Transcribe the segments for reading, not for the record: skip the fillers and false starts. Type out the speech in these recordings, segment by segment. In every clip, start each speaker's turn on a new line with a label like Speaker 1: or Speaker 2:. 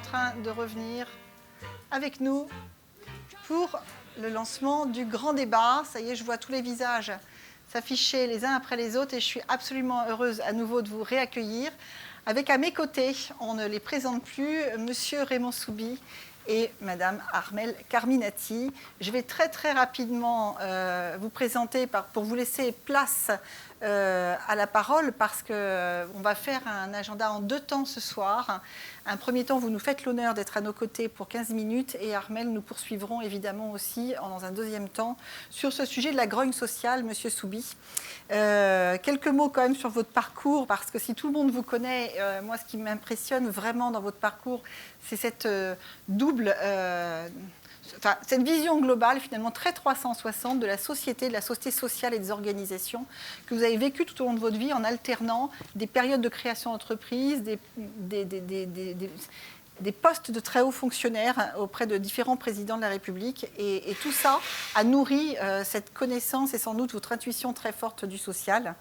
Speaker 1: train de revenir avec nous pour le lancement du grand débat. Ça y est, je vois tous les visages s'afficher les uns après les autres et je suis absolument heureuse à nouveau de vous réaccueillir. Avec à mes côtés, on ne les présente plus, Monsieur Raymond Soubi et Madame Armelle Carminati. Je vais très rapidement vous présenter pour vous laisser place à la parole parce qu'on va faire un agenda en 2 temps ce soir. Un premier temps, vous nous faites l'honneur d'être à nos côtés pour 15 minutes et Armelle, nous poursuivrons évidemment aussi dans un deuxième temps sur ce sujet de la grogne sociale, Monsieur Soubi. Quelques mots quand même sur votre parcours parce que si tout le monde vous connaît, moi ce qui m'impressionne vraiment dans votre parcours, c'est cette double... cette vision globale, finalement très 360 de la société sociale et des organisations que vous avez vécu tout au long de votre vie en alternant des périodes de création d'entreprise, des postes de très hauts fonctionnaires auprès de différents présidents de la République. Et tout ça a nourri cette connaissance et sans doute votre intuition très forte du social.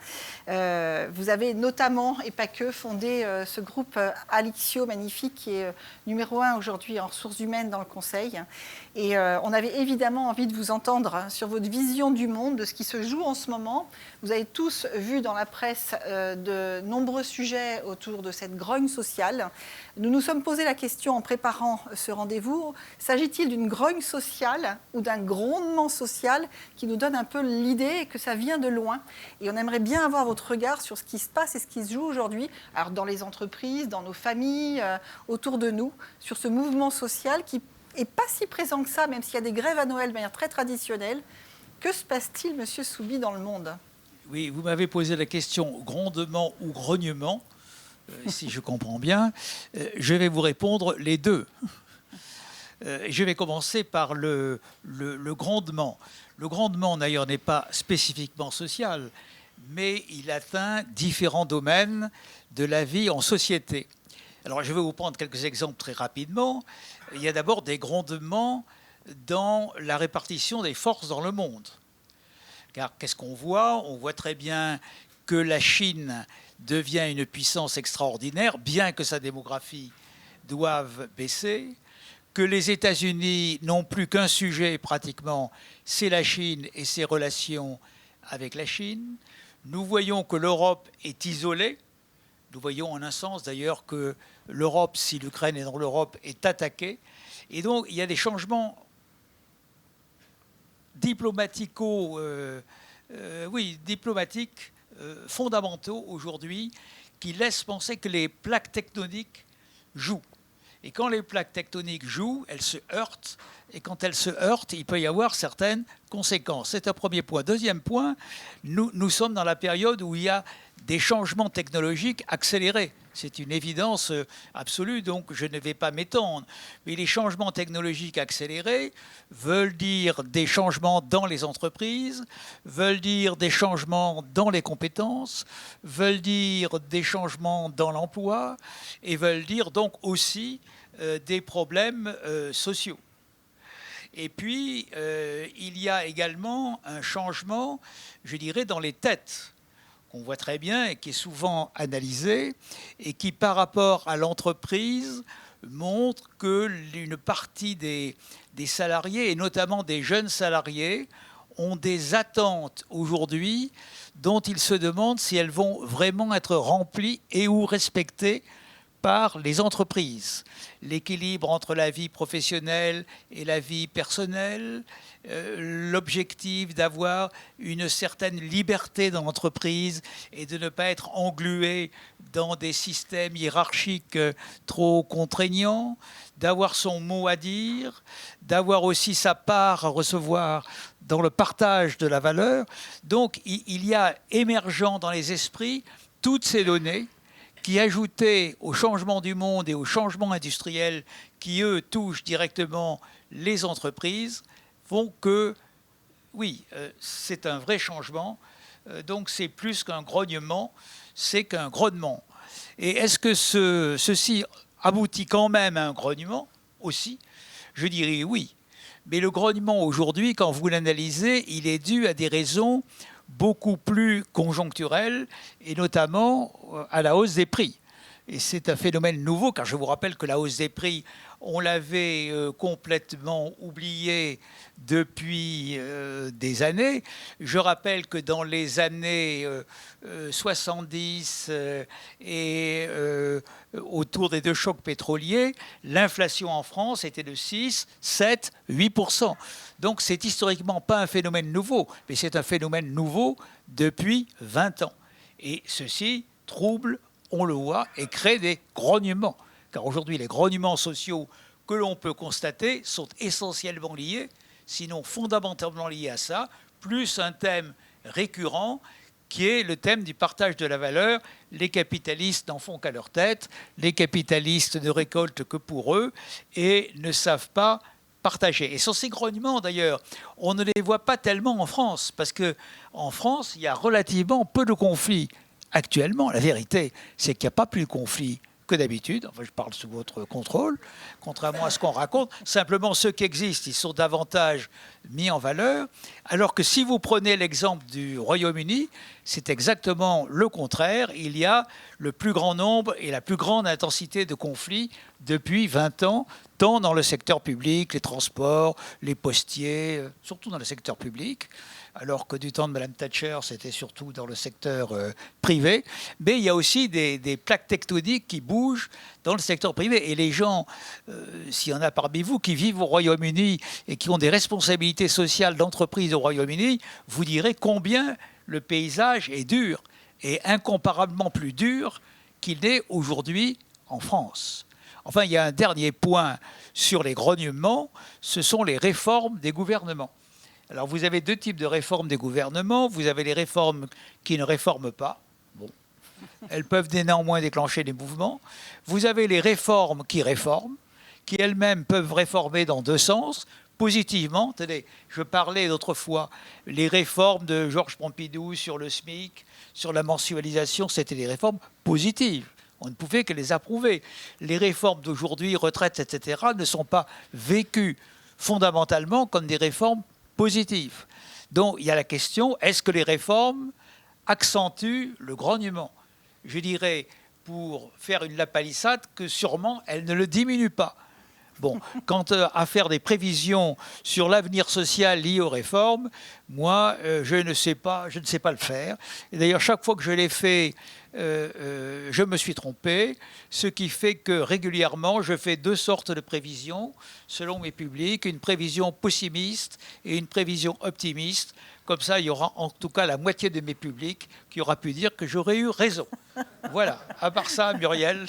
Speaker 1: Vous avez notamment, et pas que, fondé ce groupe Alixio magnifique qui est numéro 1 aujourd'hui en ressources humaines dans le Conseil. Et on avait évidemment envie de vous entendre sur votre vision du monde, de ce qui se joue en ce moment. Vous avez tous vu dans la presse de nombreux sujets autour de cette grogne sociale. Nous nous sommes posé la question en préparant ce rendez-vous, s'agit-il d'une grogne sociale ou d'un grondement social qui nous donne un peu l'idée que ça vient de loin? Et on aimerait bien avoir votre regard sur ce qui se passe et ce qui se joue aujourd'hui, alors dans les entreprises, dans nos familles, autour de nous, sur ce mouvement social qui n'est pas si présent que ça, même s'il y a des grèves à Noël de manière très traditionnelle. Que se passe-t-il, Monsieur Soubi, dans le monde?
Speaker 2: Oui, vous m'avez posé la question grondement ou grognement, si je comprends bien. Je vais vous répondre les deux. Je vais commencer par le grondement. Le grondement, d'ailleurs, n'est pas spécifiquement social, mais il atteint différents domaines de la vie en société. Alors, je vais vous prendre quelques exemples très rapidement. Il y a d'abord des grondements dans la répartition des forces dans le monde. Car qu'est-ce qu'on voit? On voit très bien que la Chine devient une puissance extraordinaire, bien que sa démographie doive baisser, que les États-Unis n'ont plus qu'un sujet pratiquement, c'est la Chine et ses relations avec la Chine. Nous voyons que l'Europe est isolée. Nous voyons en un sens d'ailleurs que l'Europe, si l'Ukraine est dans l'Europe, est attaquée. Et donc il y a des changements diplomatiques fondamentaux aujourd'hui qui laissent penser que les plaques tectoniques jouent. Et quand les plaques tectoniques jouent, elles se heurtent. Et quand elles se heurtent, il peut y avoir certaines conséquences. C'est un premier point. Deuxième point, nous sommes dans la période où il y a des changements technologiques accélérés. C'est une évidence absolue, donc je ne vais pas m'étendre. Mais les changements technologiques accélérés veulent dire des changements dans les entreprises, veulent dire des changements dans les compétences, veulent dire des changements dans l'emploi et veulent dire donc aussi des problèmes sociaux. Et puis, il y a également un changement, je dirais, dans les têtes, qu'on voit très bien et qui est souvent analysé, et qui, par rapport à l'entreprise, montre qu'une partie des salariés, et notamment des jeunes salariés, ont des attentes aujourd'hui dont ils se demandent si elles vont vraiment être remplies et ou respectées par les entreprises. L'équilibre entre la vie professionnelle et la vie personnelle, l'objectif d'avoir une certaine liberté dans l'entreprise et de ne pas être englué dans des systèmes hiérarchiques trop contraignants, d'avoir son mot à dire, d'avoir aussi sa part à recevoir dans le partage de la valeur. Donc il y a émergent dans les esprits toutes ces données qui, ajoutées au changement du monde et au changement industriel qui, eux, touchent directement les entreprises, font que, oui, c'est un vrai changement. Donc c'est plus qu'un grognement, c'est qu'un grognement. Et est-ce que ceci aboutit quand même à un grognement aussi? Je dirais oui. Mais le grognement aujourd'hui, quand vous l'analysez, il est dû à des raisons beaucoup plus conjoncturelles et notamment à la hausse des prix. Et c'est un phénomène nouveau, car je vous rappelle que la hausse des prix, on l'avait complètement oublié depuis des années. Je rappelle que dans les années 70 et autour des deux chocs pétroliers, l'inflation en France était de 6, 7, 8%. Donc c'est historiquement pas un phénomène nouveau, mais c'est un phénomène nouveau depuis 20 ans. Et ceci trouble, on le voit, et crée des grognements. Car aujourd'hui, les grognements sociaux que l'on peut constater sont essentiellement liés, sinon fondamentalement liés à ça, plus un thème récurrent qui est le thème du partage de la valeur. Les capitalistes n'en font qu'à leur tête, les capitalistes ne récoltent que pour eux et ne savent pas partager. Et sur ces grognements, d'ailleurs, on ne les voit pas tellement en France, parce qu'en France, il y a relativement peu de conflits. Actuellement, la vérité, c'est qu'il n'y a pas plus de conflits que d'habitude. Enfin, je parle sous votre contrôle, contrairement à ce qu'on raconte. Simplement, ceux qui existent, ils sont davantage mis en valeur. Alors que si vous prenez l'exemple du Royaume-Uni, c'est exactement le contraire. Il y a le plus grand nombre et la plus grande intensité de conflits depuis 20 ans, tant dans le secteur public, les transports, les postiers, surtout dans le secteur public, alors que du temps de Mme Thatcher, c'était surtout dans le secteur privé. Mais il y a aussi des plaques tectoniques qui bougent dans le secteur privé. Et les gens, s'il y en a parmi vous qui vivent au Royaume-Uni et qui ont des responsabilités sociales d'entreprise au Royaume-Uni, vous direz combien le paysage est dur, et incomparablement plus dur qu'il n'est aujourd'hui en France. Enfin, il y a un dernier point sur les grognements, ce sont les réformes des gouvernements. Alors, vous avez deux types de réformes des gouvernements. Vous avez les réformes qui ne réforment pas. Bon. Elles peuvent néanmoins déclencher des mouvements. Vous avez les réformes, qui elles-mêmes peuvent réformer dans deux sens. Positivement, attendez, je parlais d'autrefois, les réformes de Georges Pompidou sur le SMIC, sur la mensualisation, c'était des réformes positives. On ne pouvait que les approuver. Les réformes d'aujourd'hui, retraites, etc., ne sont pas vécues fondamentalement comme des réformes positives. Donc il y a la question, est-ce que les réformes accentuent le grognement? Je dirais, pour faire une lapalissade, que sûrement elles ne le diminuent pas. Bon, quant à faire des prévisions sur l'avenir social lié aux réformes, moi, je ne sais pas le faire. Et d'ailleurs, chaque fois que je l'ai fait, je me suis trompé, ce qui fait que régulièrement, je fais deux sortes de prévisions selon mes publics, une prévision pessimiste et une prévision optimiste. Comme ça, il y aura en tout cas la moitié de mes publics qui aura pu dire que j'aurais eu raison. Voilà, à part ça, Muriel.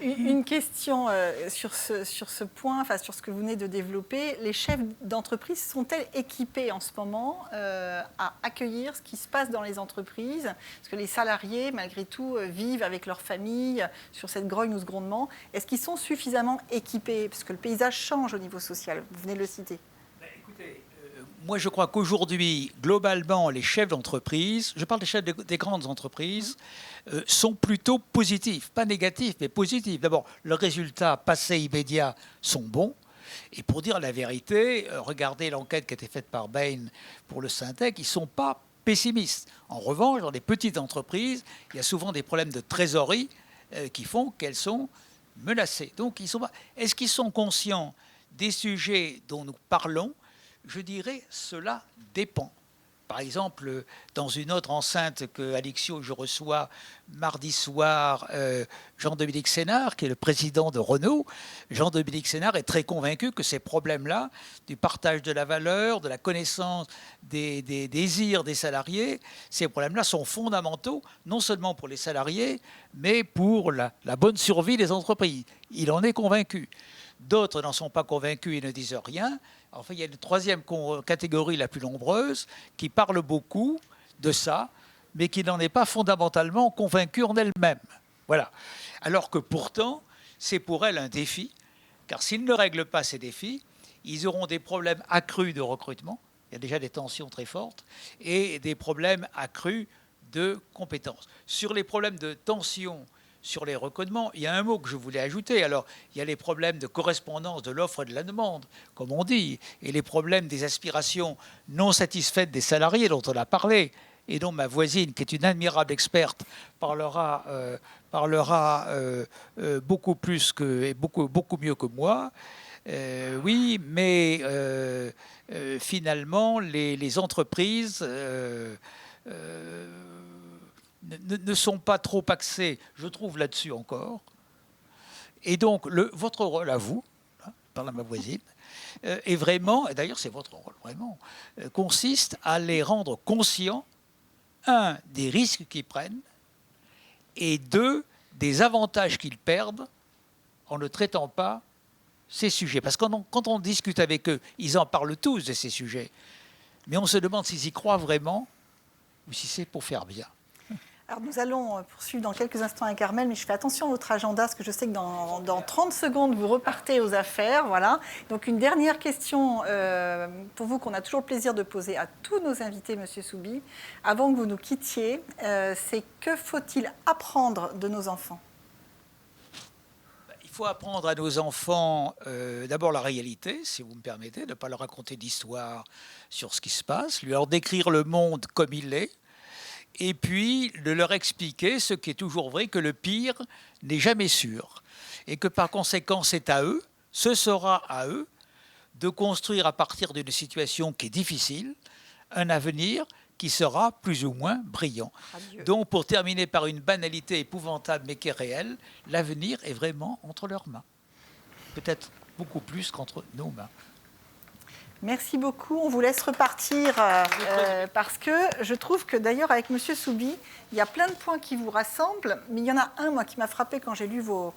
Speaker 1: Une question sur ce point, enfin sur ce que vous venez de développer. Les chefs d'entreprise sont-elles équipés en ce moment à accueillir ce qui se passe dans les entreprises? Parce que les salariés, malgré tout, vivent avec leur famille sur cette grogne ou ce grondement. Est-ce qu'ils sont suffisamment équipés? Parce que le paysage change au niveau social, vous venez de le citer.
Speaker 2: Écoutez, moi je crois qu'aujourd'hui, globalement, les chefs d'entreprise, je parle des chefs des grandes entreprises, sont plutôt positifs, pas négatifs, mais positifs. D'abord, leurs résultats passés immédiats sont bons. Et pour dire la vérité, regardez l'enquête qui a été faite par Bain pour le Syntec, ils ne sont pas pessimistes. En revanche, dans les petites entreprises, il y a souvent des problèmes de trésorerie qui font qu'elles sont menacées. Donc, ils sont pas... Est-ce qu'ils sont conscients des sujets dont nous parlons? Je dirais, cela dépend. Par exemple, dans une autre enceinte que Alixio, je reçois mardi soir Jean-Dominique Sénard, qui est le président de Renault. Jean-Dominique Sénard est très convaincu que ces problèmes-là, du partage de la valeur, de la connaissance des désirs des salariés, ces problèmes-là sont fondamentaux, non seulement pour les salariés, mais pour la bonne survie des entreprises. Il en est convaincu. D'autres n'en sont pas convaincus et ne disent rien. Enfin, il y a une troisième catégorie la plus nombreuse qui parle beaucoup de ça, mais qui n'en est pas fondamentalement convaincue en elle-même. Voilà. Alors que pourtant, c'est pour elle un défi, car s'ils ne règlent pas ces défis, ils auront des problèmes accrus de recrutement, il y a déjà des tensions très fortes, et des problèmes accrus de compétences. Sur les problèmes de tension sur les recrutements, il y a un mot que je voulais ajouter. Alors, il y a les problèmes de correspondance de l'offre et de la demande, comme on dit, et les problèmes des aspirations non satisfaites des salariés dont on a parlé, et dont ma voisine, qui est une admirable experte, parlera parlera beaucoup plus et beaucoup mieux que moi. Oui, mais finalement, les entreprises ne sont pas trop axées, je trouve, là-dessus encore. Et donc, votre rôle à vous, par ma voisine, est vraiment, et d'ailleurs c'est votre rôle vraiment, consiste à les rendre conscients, un, des risques qu'ils prennent, et deux, des avantages qu'ils perdent en ne traitant pas ces sujets. Parce que quand on discute avec eux, ils en parlent tous de ces sujets, mais on se demande s'ils y croient vraiment ou si c'est pour faire bien.
Speaker 1: Alors nous allons poursuivre dans quelques instants avec Armelle, mais je fais attention à votre agenda, parce que je sais que dans 30 secondes, vous repartez aux affaires. Voilà. Donc une dernière question pour vous qu'on a toujours le plaisir de poser à tous nos invités, Monsieur Soubi, avant que vous nous quittiez, c'est que faut-il apprendre de nos enfants ?
Speaker 2: Il faut apprendre à nos enfants d'abord la réalité, si vous me permettez, de ne pas leur raconter d'histoire sur ce qui se passe, leur décrire le monde comme il est, et puis de leur expliquer ce qui est toujours vrai, que le pire n'est jamais sûr. Et que par conséquent, c'est à eux, ce sera à eux, de construire à partir d'une situation qui est difficile, un avenir qui sera plus ou moins brillant. Adieu. Donc, pour terminer par une banalité épouvantable mais qui est réelle, l'avenir est vraiment entre leurs mains. Peut-être beaucoup plus qu'entre nos mains.
Speaker 1: Merci beaucoup. On vous laisse repartir parce que je trouve que d'ailleurs avec Monsieur Soubi, il y a plein de points qui vous rassemblent, mais il y en a un, moi, qui m'a frappé quand j'ai lu vos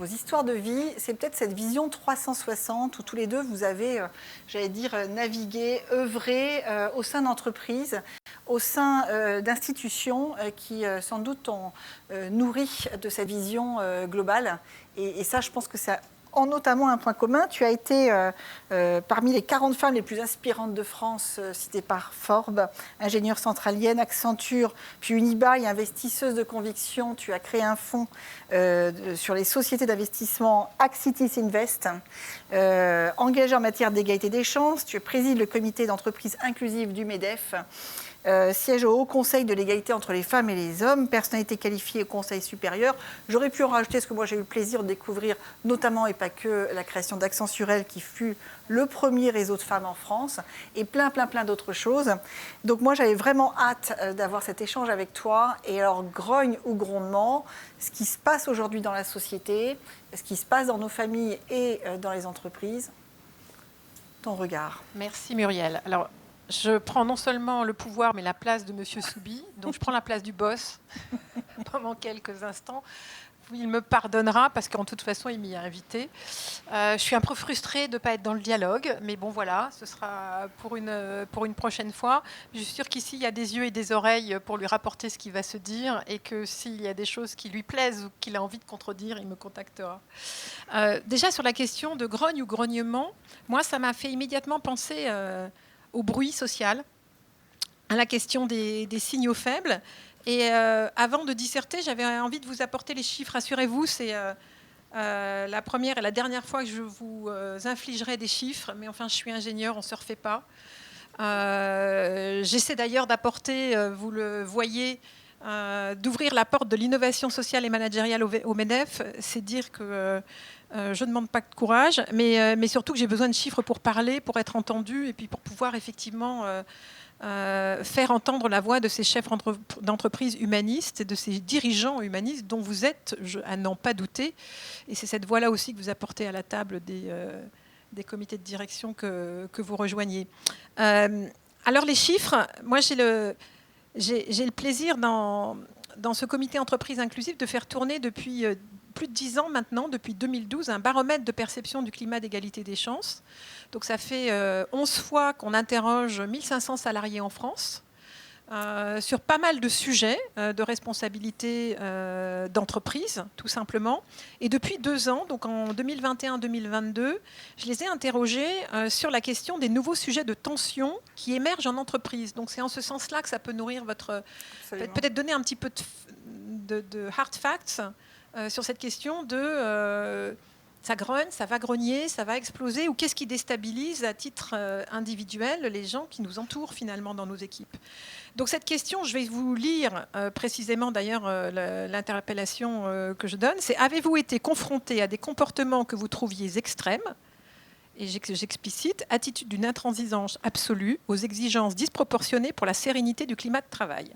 Speaker 1: histoires de vie. C'est peut-être cette vision 360 où tous les deux, vous avez, j'allais dire, navigué, œuvré au sein d'entreprises, au sein d'institutions qui, sans doute, ont nourri de cette vision globale. Et ça, je pense que ça en notamment un point commun. Tu as été parmi les 40 femmes les plus inspirantes de France, citées par Forbes, ingénieure centralienne, Accenture, puis Unibail, investisseuse de conviction. Tu as créé un fonds sur les sociétés d'investissement Axitis Invest, engagée en matière d'égalité des chances. Tu présides le comité d'entreprise inclusive du MEDEF. Siège au Haut Conseil de l'égalité entre les femmes et les hommes, personnalité qualifiée au Conseil supérieur. J'aurais pu en rajouter, parce que moi j'ai eu le plaisir de découvrir notamment et pas que la création d'Accenturel, qui fut le premier réseau de femmes en France, et plein d'autres choses. Donc moi j'avais vraiment hâte d'avoir cet échange avec toi. Et alors, grogne ou grondement, ce qui se passe aujourd'hui dans la société, ce qui se passe dans nos familles et dans les entreprises, ton regard.
Speaker 3: Merci Muriel. Alors, je prends non seulement le pouvoir, mais la place de Monsieur Soubi. Donc, je prends la place du boss pendant quelques instants. Il me pardonnera parce qu'en toute façon, il m'y a invité. Je suis un peu frustrée de ne pas être dans le dialogue, mais bon, voilà, ce sera pour une prochaine fois. Je suis sûre qu'ici, il y a des yeux et des oreilles pour lui rapporter ce qui va se dire, et que s'il y a des choses qui lui plaisent ou qu'il a envie de contredire, il me contactera. Déjà, sur la question de grogne ou grognement, moi, ça m'a fait immédiatement penser au bruit social, à la question des signaux faibles. Et avant de disserter, j'avais envie de vous apporter les chiffres. Rassurez-vous, c'est la première et la dernière fois que je vous infligerai des chiffres. Mais enfin, je suis ingénieure, on ne se refait pas. J'essaie d'ailleurs d'apporter, vous le voyez, d'ouvrir la porte de l'innovation sociale et managériale au MEDEF. C'est dire que je ne manque pas de courage, mais surtout que j'ai besoin de chiffres pour parler, pour être entendue, et puis pour pouvoir effectivement faire entendre la voix de ces chefs d'entreprise humanistes et de ces dirigeants humanistes dont vous êtes, à n'en pas douter. Et c'est cette voix-là aussi que vous apportez à la table des comités de direction que vous rejoignez. Alors les chiffres, moi j'ai le plaisir dans ce comité entreprise inclusive de faire tourner depuis plus de 10 ans maintenant, depuis 2012, un baromètre de perception du climat d'égalité des chances. Donc ça fait 11 fois qu'on interroge 1500 salariés en France sur pas mal de sujets de responsabilité d'entreprise, tout simplement. Et depuis 2 ans, donc en 2021-2022, je les ai interrogés sur la question des nouveaux sujets de tension qui émergent en entreprise. Donc c'est en ce sens-là que ça peut nourrir votre... Peut-être donner un petit peu de hard facts sur cette question de Ça grogne, ça va grogner, ça va exploser, ou qu'est-ce qui déstabilise à titre individuel les gens qui nous entourent finalement dans nos équipes? Donc cette question, je vais vous lire précisément d'ailleurs l'interpellation que je donne, c'est: avez-vous été confronté à des comportements que vous trouviez extrêmes? Et j'explicite: attitude d'une intransigeance absolue aux exigences disproportionnées pour la sérénité du climat de travail.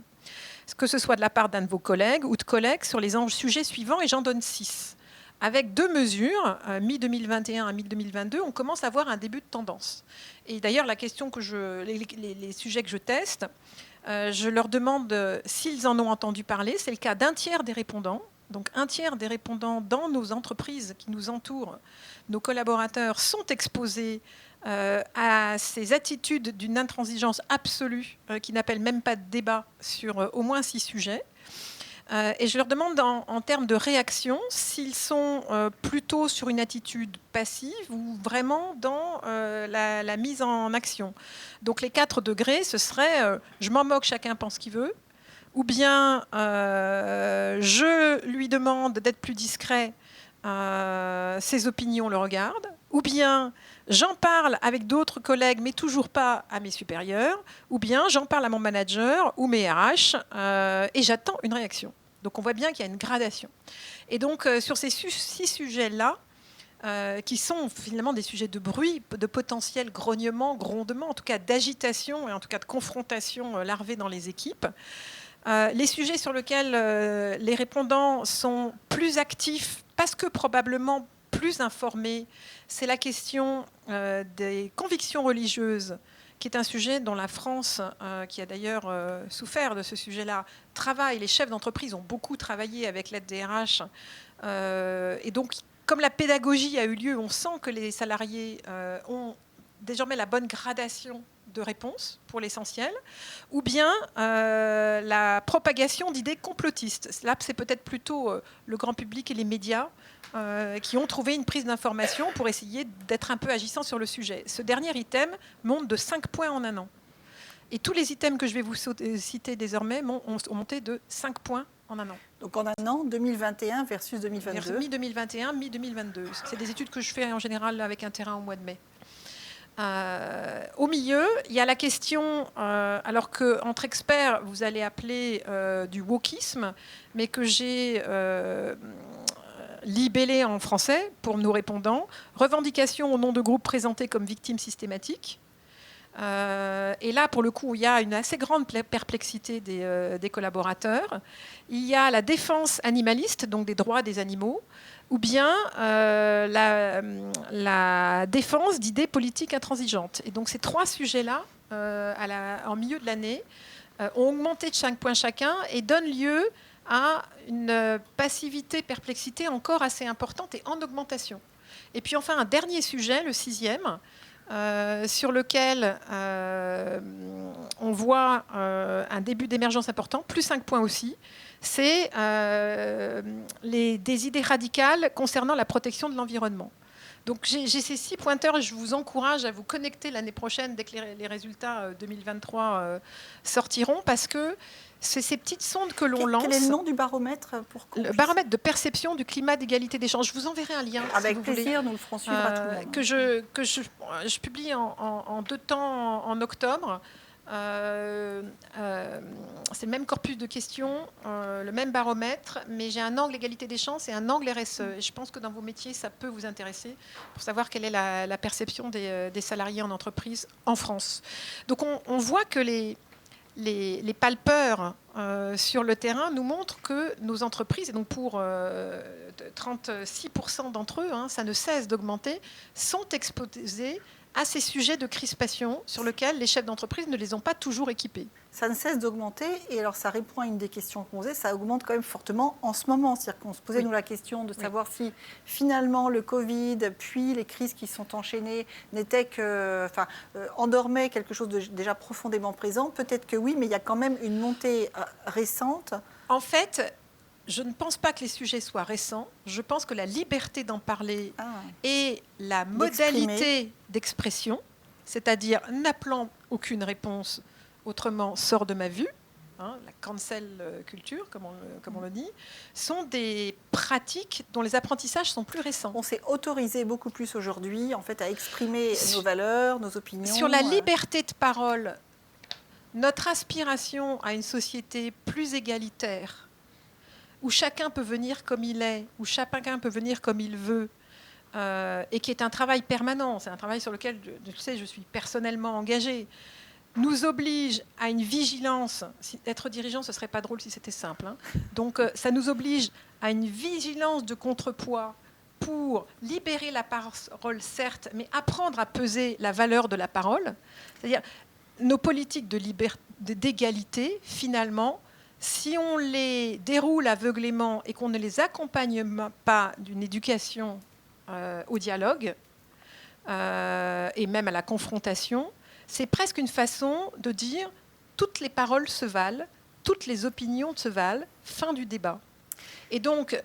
Speaker 3: Que ce soit de la part d'un de vos collègues ou de collègues sur les sujets suivants, et j'en donne 6. Avec 2 mesures, mi-2021 à mi-2022, on commence à voir un début de tendance. Et d'ailleurs, la question que les sujets que je teste, je leur demande s'ils en ont entendu parler. C'est le cas d'un tiers des répondants. Donc un tiers des répondants dans nos entreprises qui nous entourent, nos collaborateurs, sont exposés à ces attitudes d'une intransigeance absolue qui n'appellent même pas de débat sur au moins 6 sujets. Et je leur demande en termes de réaction s'ils sont plutôt sur une attitude passive ou vraiment dans la mise en action. Donc les 4 degrés, ce serait je m'en moque, chacun pense ce qu'il veut, ou bien je lui demande d'être plus discret, ses opinions le regardent, ou bien j'en parle avec d'autres collègues mais toujours pas à mes supérieurs, ou bien j'en parle à mon manager ou mes RH et j'attends une réaction. Donc on voit bien qu'il y a une gradation. Et donc sur ces 6 sujets-là, qui sont finalement des sujets de bruit, de potentiel grognement, grondement, en tout cas d'agitation et en tout cas de confrontation larvée dans les équipes, les sujets sur lesquels les répondants sont plus actifs parce que probablement plus informés, c'est la question des convictions religieuses, qui est un sujet dont la France, qui a d'ailleurs souffert de ce sujet-là, travaille. Les chefs d'entreprise ont beaucoup travaillé avec l'aide des RH. Et donc, comme la pédagogie a eu lieu, on sent que les salariés ont désormais la bonne gradation de réponse pour l'essentiel, ou bien la propagation d'idées complotistes. Là, c'est peut-être plutôt le grand public et les médias qui ont trouvé une prise d'information pour essayer d'être un peu agissants sur le sujet. Ce dernier item monte de 5 points en un an. Et tous les items que je vais vous citer désormais ont monté de 5 points en un an.
Speaker 1: Donc en un an, 2021 versus 2022.
Speaker 3: Mi-2021, mi-2022. C'est des études que je fais en général avec un terrain au mois de mai. Au milieu, il y a la question, alors qu'entre experts, vous allez appeler du wokisme, mais que j'ai libellé en français pour nos répondants, revendication au nom de groupes présentés comme victimes systématiques. Et là, pour le coup, il y a une assez grande perplexité des collaborateurs. Il y a la défense animaliste, donc des droits des animaux, ou bien la défense d'idées politiques intransigeantes. Et donc ces 3 sujets-là, en milieu de l'année, ont augmenté de 5 points chacun et donnent lieu à une passivité, perplexité encore assez importante et en augmentation. Et puis enfin, un dernier sujet, le 6e, sur lequel on voit un début d'émergence important, plus 5 points aussi, c'est des idées radicales concernant la protection de l'environnement. Donc j'ai ces 6 pointeurs et je vous encourage à vous connecter l'année prochaine dès que les résultats 2023 sortiront, parce que c'est ces petites sondes que l'on lance.
Speaker 1: Quel est le nom du baromètre
Speaker 3: Le baromètre de perception du climat d'égalité des chances. Je vous enverrai un lien.
Speaker 1: Avec
Speaker 3: si vous
Speaker 1: plaisir,
Speaker 3: voulez,
Speaker 1: nous le ferons suivre à tout le monde.
Speaker 3: Que je publie en 2 temps en octobre. C'est le même corpus de questions, le même baromètre, mais j'ai un angle égalité des chances et un angle RSE. Et je pense que dans vos métiers, ça peut vous intéresser pour savoir quelle est la perception des salariés en entreprise en France. Donc on voit que les palpeurs sur le terrain nous montrent que nos entreprises, et donc pour 36% d'entre eux, ça ne cesse d'augmenter, sont exposés à ces sujets de crispation sur lesquels les chefs d'entreprise ne les ont pas toujours équipés.
Speaker 1: Ça ne cesse d'augmenter, et alors ça répond à une des questions qu'on posait, ça augmente quand même fortement en ce moment. C'est-à-dire qu'on se posait nous la question de savoir si finalement le Covid, puis les crises qui sont enchaînées, n'étaient que, endormaient quelque chose de déjà profondément présent. Peut-être que oui, mais il y a quand même une montée récente.
Speaker 3: En fait, je ne pense pas que les sujets soient récents. Je pense que la liberté d'en parler et la modalité d'expression, c'est-à-dire n'appelant aucune réponse, autrement sort de ma vue, la cancel culture, comme on le dit, sont des pratiques dont les apprentissages sont plus récents.
Speaker 1: On s'est autorisé beaucoup plus aujourd'hui, en fait, à exprimer nos valeurs, nos opinions.
Speaker 3: Sur la liberté de parole, notre aspiration à une société plus égalitaire, où chacun peut venir comme il est, où chacun peut venir comme il veut, et qui est un travail permanent, c'est un travail sur lequel, je suis personnellement engagée, nous oblige à une vigilance. Être dirigeant, ce ne serait pas drôle si c'était simple. Donc, ça nous oblige à une vigilance de contrepoids pour libérer la parole, certes, mais apprendre à peser la valeur de la parole. C'est-à-dire, nos politiques d'égalité, finalement, si on les déroule aveuglément et qu'on ne les accompagne pas d'une éducation au dialogue et même à la confrontation, c'est presque une façon de dire toutes les paroles se valent, toutes les opinions se valent, fin du débat. Et donc,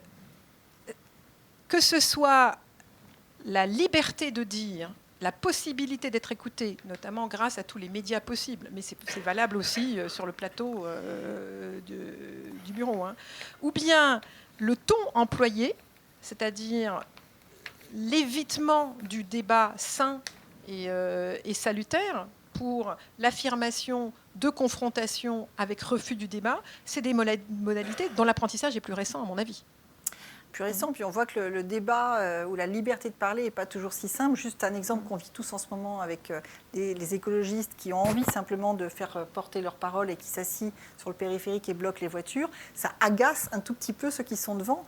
Speaker 3: que ce soit la liberté de dire, la possibilité d'être écouté, notamment grâce à tous les médias possibles, mais c'est valable aussi sur le plateau du bureau, ou bien le ton employé, c'est-à-dire l'évitement du débat sain et salutaire pour l'affirmation de confrontation avec refus du débat, c'est des modalités dont l'apprentissage est plus récent, à mon avis.
Speaker 1: Plus récent, puis on voit que le débat ou la liberté de parler n'est pas toujours si simple. Juste un exemple qu'on vit tous en ce moment avec les écologistes qui ont envie simplement de faire porter leurs paroles et qui s'assient sur le périphérique et bloquent les voitures. Ça agace un tout petit peu ceux qui sont devant.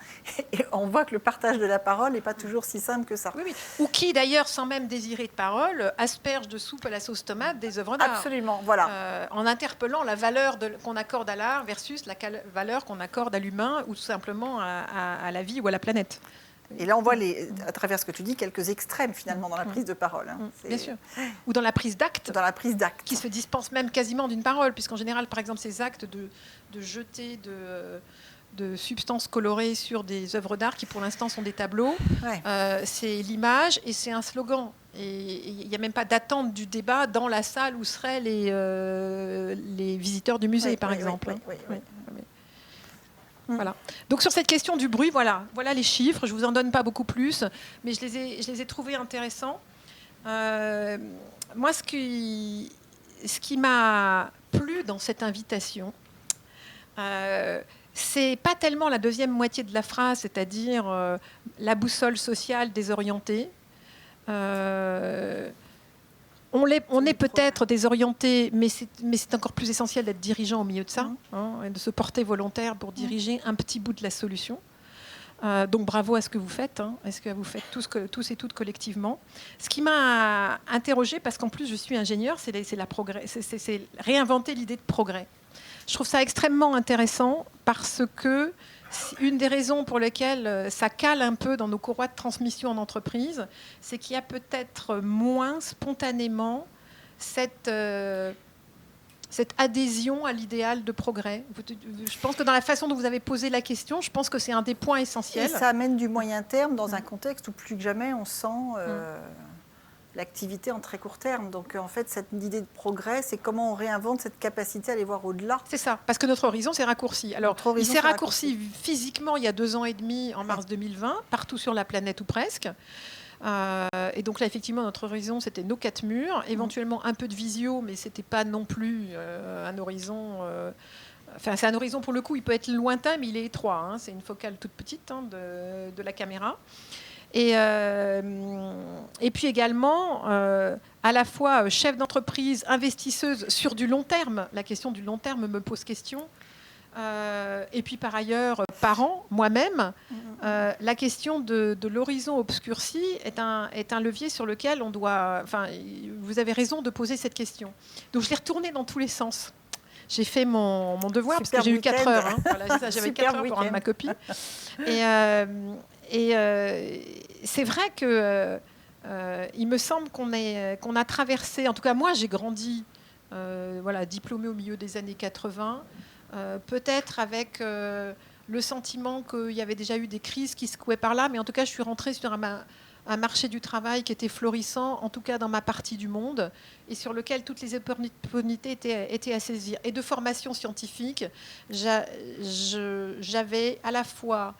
Speaker 1: Et on voit que le partage de la parole n'est pas toujours si simple que ça.
Speaker 3: Oui, oui. Ou qui, d'ailleurs, sans même désirer de parole, asperge de soupe à la sauce tomate des œuvres d'art.
Speaker 1: Absolument, voilà.
Speaker 3: En interpellant la valeur qu'on accorde à l'art versus la valeur qu'on accorde à l'humain ou tout simplement à la vie ou à la planète.
Speaker 1: Et là, on voit, à travers ce que tu dis, quelques extrêmes, finalement, dans la prise de parole.
Speaker 3: Bien sûr. Ou dans la prise d'acte.
Speaker 1: Dans la prise d'acte.
Speaker 3: Qui se dispense même quasiment d'une parole, puisqu'en général, par exemple, ces actes de jeter de substances colorées sur des œuvres d'art qui, pour l'instant, sont des tableaux, c'est l'image et c'est un slogan. Et il n'y a même pas d'attente du débat dans la salle où seraient les visiteurs du musée, par exemple.
Speaker 1: Oui.
Speaker 3: Voilà. Donc sur cette question du bruit, voilà les chiffres. Je ne vous en donne pas beaucoup plus, mais je les ai trouvés intéressants. Moi, ce qui m'a plu dans cette invitation, c'est pas tellement la deuxième moitié de la phrase, c'est-à-dire la boussole sociale désorientée. On est peut-être désorienté, mais c'est encore plus essentiel d'être dirigeant au milieu de ça, et de se porter volontaire pour diriger un petit bout de la solution. Donc bravo à ce que vous faites, à ce que vous faites tous et toutes collectivement. Ce qui m'a interrogée, parce qu'en plus je suis ingénieure, c'est réinventer l'idée de progrès. Je trouve ça extrêmement intéressant parce que une des raisons pour lesquelles ça cale un peu dans nos courroies de transmission en entreprise, c'est qu'il y a peut-être moins spontanément cette adhésion à l'idéal de progrès. Je pense que dans la façon dont vous avez posé la question, je pense que c'est un des points essentiels.
Speaker 1: Et ça amène du moyen terme dans un contexte où plus que jamais on sent l'activité en très court terme. Donc en fait, cette idée de progrès, c'est comment on réinvente cette capacité à aller voir au-delà.
Speaker 3: C'est ça, parce que notre horizon s'est raccourci. Alors, il s'est raccourci physiquement il y a 2 ans et demi, en mars 2020, partout sur la planète ou presque. Et donc là, effectivement, notre horizon, c'était nos 4 murs, éventuellement un peu de visio, mais c'était pas non plus un horizon... Enfin, c'est un horizon, pour le coup, il peut être lointain, mais il est étroit. C'est une focale toute petite de la caméra. Et puis également, à la fois chef d'entreprise, investisseuse sur du long terme. La question du long terme me pose question. Et puis par ailleurs, parent, moi-même, la question de l'horizon obscurci est un levier sur lequel on doit... Enfin, vous avez raison de poser cette question. Donc je l'ai retourné dans tous les sens. J'ai fait mon devoir, parce que j'ai eu 4 heures. Voilà, j'avais 4 heures pour rendre ma copie. Et c'est vrai que il me semble qu'on a traversé, en tout cas moi j'ai grandi diplômée au milieu des années 80, peut-être avec le sentiment qu'il y avait déjà eu des crises qui secouaient par là, mais en tout cas je suis rentrée sur un marché du travail qui était florissant, en tout cas dans ma partie du monde, et sur lequel toutes les opportunités étaient à saisir. Et de formation scientifique, j'avais à la fois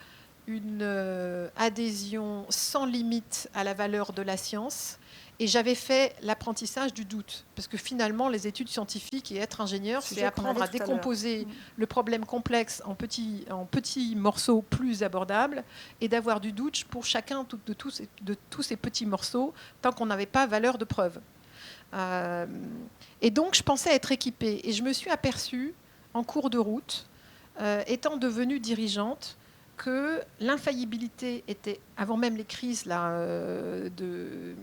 Speaker 3: une adhésion sans limite à la valeur de la science, et j'avais fait l'apprentissage du doute. Parce que finalement, les études scientifiques et être ingénieur, c'est apprendre à décomposer le problème complexe en petits morceaux plus abordables et d'avoir du doute pour chacun de tous ces petits morceaux tant qu'on n'avait pas valeur de preuve. Et donc, je pensais être équipée. Et je me suis aperçue, en cours de route, étant devenue dirigeante, que l'infaillibilité était, avant même les crises là, de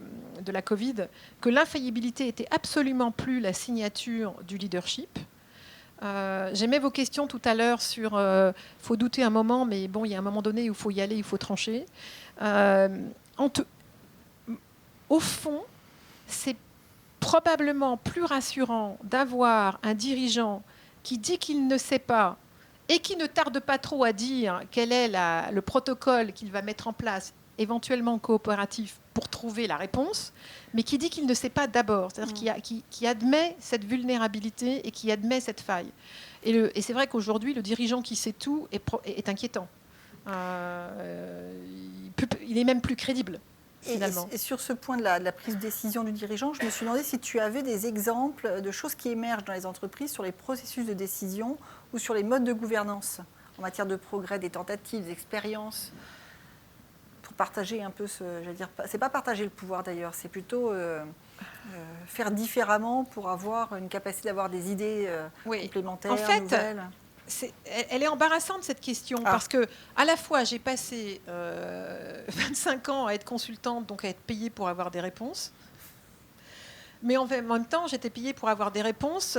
Speaker 3: la Covid, que l'infaillibilité était absolument plus la signature du leadership. J'aimais vos questions tout à l'heure sur faut douter un moment, mais bon, il y a un moment donné où il faut y aller, il faut trancher. Au fond, c'est probablement plus rassurant d'avoir un dirigeant qui dit qu'il ne sait pas et qui ne tarde pas trop à dire quel est le protocole qu'il va mettre en place, éventuellement coopératif, pour trouver la réponse, mais qui dit qu'il ne sait pas d'abord, c'est-à-dire qui admet cette vulnérabilité et qui admet cette faille. Et c'est vrai qu'aujourd'hui, le dirigeant qui sait tout est inquiétant. Il est même plus crédible.
Speaker 1: Et sur ce point de la prise de décision du dirigeant, je me suis demandé si tu avais des exemples de choses qui émergent dans les entreprises sur les processus de décision ou sur les modes de gouvernance en matière de progrès, des tentatives, des expériences, pour partager un peu c'est pas partager le pouvoir d'ailleurs, c'est plutôt faire différemment pour avoir une capacité d'avoir des idées complémentaires,
Speaker 3: en fait,
Speaker 1: nouvelles.
Speaker 3: Elle est embarrassante cette question parce que à la fois j'ai passé 25 ans à être consultante, donc à être payée pour avoir des réponses, mais en même temps j'étais payée pour avoir des réponses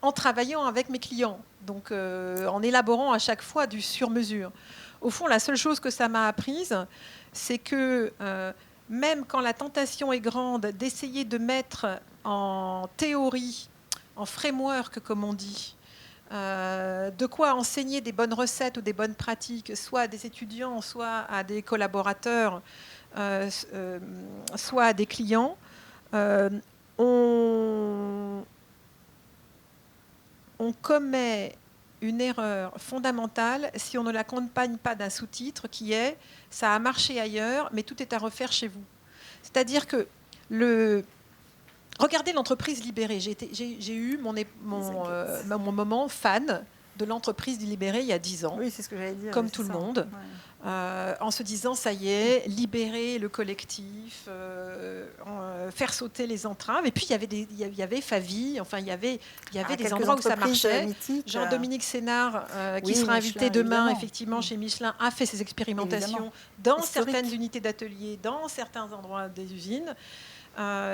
Speaker 3: en travaillant avec mes clients, donc en élaborant à chaque fois du sur-mesure. Au fond, la seule chose que ça m'a apprise, c'est que même quand la tentation est grande d'essayer de mettre en théorie, en framework comme on dit, de quoi enseigner des bonnes recettes ou des bonnes pratiques, soit à des étudiants, soit à des collaborateurs, soit à des clients, on commet une erreur fondamentale si on ne l'accompagne pas d'un sous-titre qui est « ça a marché ailleurs, mais tout est à refaire chez vous ». C'est-à-dire que regardez l'entreprise libérée. J'ai eu mon moment fan de l'entreprise libérée il y a 10 ans.
Speaker 1: Oui, c'est ce que j'allais dire.
Speaker 3: Comme tout le monde. Ouais. En se disant, ça y est, libérer le collectif, faire sauter les entraves. Et puis, il y avait Favi, enfin, il y avait des endroits où ça marchait. Jean Dominique Sénard, qui sera invité demain, effectivement, chez Michelin, a fait ses expérimentations dans certaines unités d'atelier, dans certains endroits des usines.